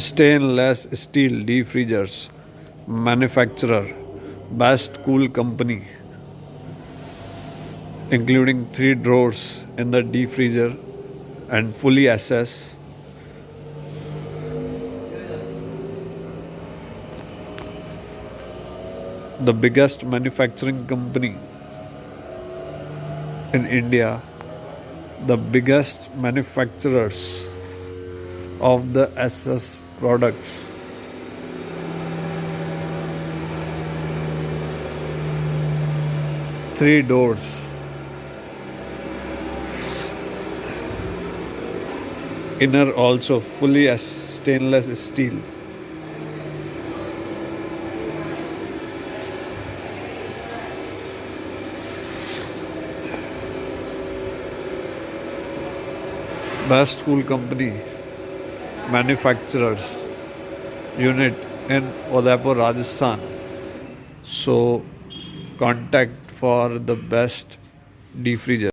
Stainless steel deep freezers manufacturer, best cool company, including 3 drawers in the deep freezer and fully access. The biggest manufacturing company in India, the biggest manufacturers of the SS products. 3 doors. Inner also fully as stainless steel. Best Cool Company manufacturers unit in Udaipur, Rajasthan. So contact for the best deep freezer.